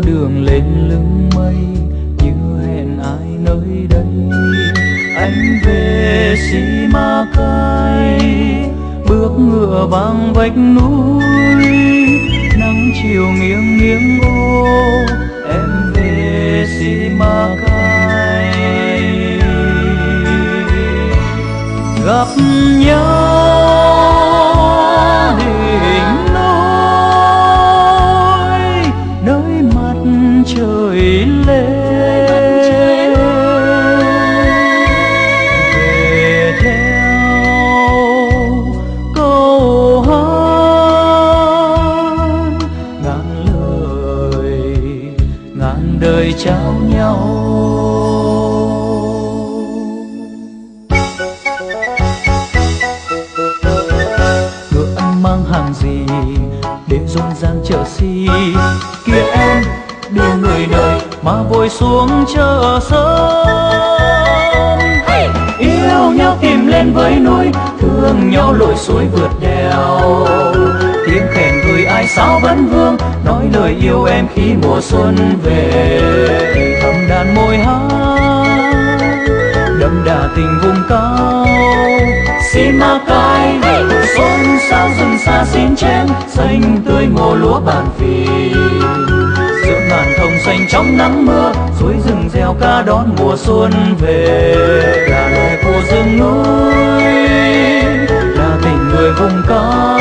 đường lên lưng mây như hẹn ai nơi đây. Anh về Simacai, bước ngựa vang vách núi, nắng chiều nghiêng nghiêng ô. Em về Simacai, gặp nhau đỉnh núi, nơi mặt trời lên. Về theo câu hát ngàn lời, ngàn đời trao nhau. Mang hàng gì để rộn ràng chợ xi, kia em đưa người đời mà vội xuống chợ sớm. Yêu nhau tìm lên với núi, thương nhau lội suối vượt đèo. Tiếng khen gửi ai sao vẫn vương, nói lời yêu em khi mùa xuân về. Thầm đàn môi hát đậm đà tình vùng cao. Simacai xôn xao rừng xa xin chén, xanh tươi ngô lúa bàn phì. Giữa ngàn thông xanh trong nắng mưa, suối rừng reo ca đón mùa xuân về. Là lời của rừng núi, là tình người vùng cao.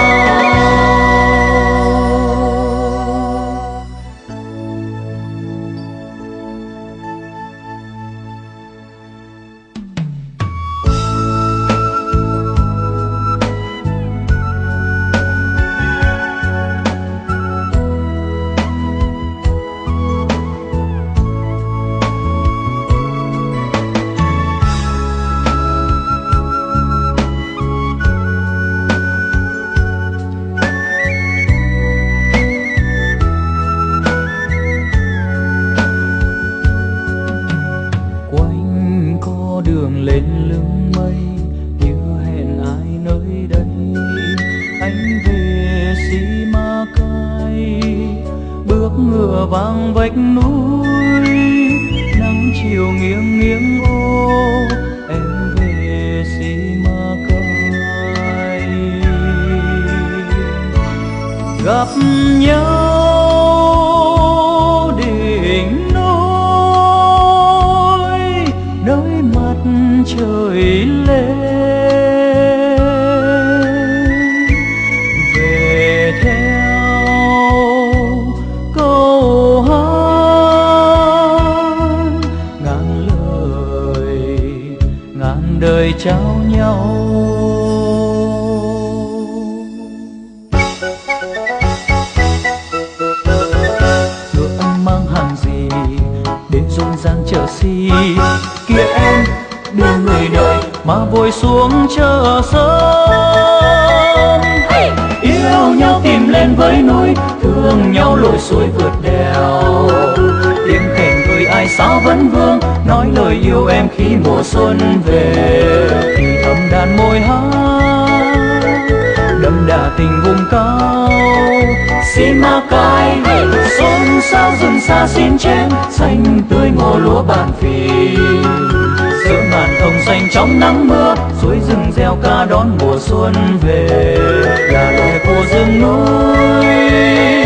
Đường lên lưng mây như hẹn ai nơi đây. Anh về Simacai, bước ngựa vang vách núi, nắng chiều nghiêng nghiêng ô. Em về Simacai, gặp nhau đỉnh núi, nơi mặt trời lên. Về theo câu hát ngàn lời, ngàn đời trao nhau. Ngựa anh mang hàng gì để rộn ràng chợ xi, kia em đưa người đời mà vội xuống chợ sớm. Yêu nhau tìm lên với núi, thương nhau lội suối vượt đèo. Tiếng khen gửi ai sao vẫn vương, nói lời yêu em khi mùa xuân về. Thì thầm đàn môi hát đậm đà tình vùng cao. Simacai xôn xao rừng xa xin chén, xanh tươi ngô lúa bàn phì. Giữa ngàn thông xanh trong nắng mưa, suối rừng reo ca đón mùa xuân về. Là lời của rừng núi,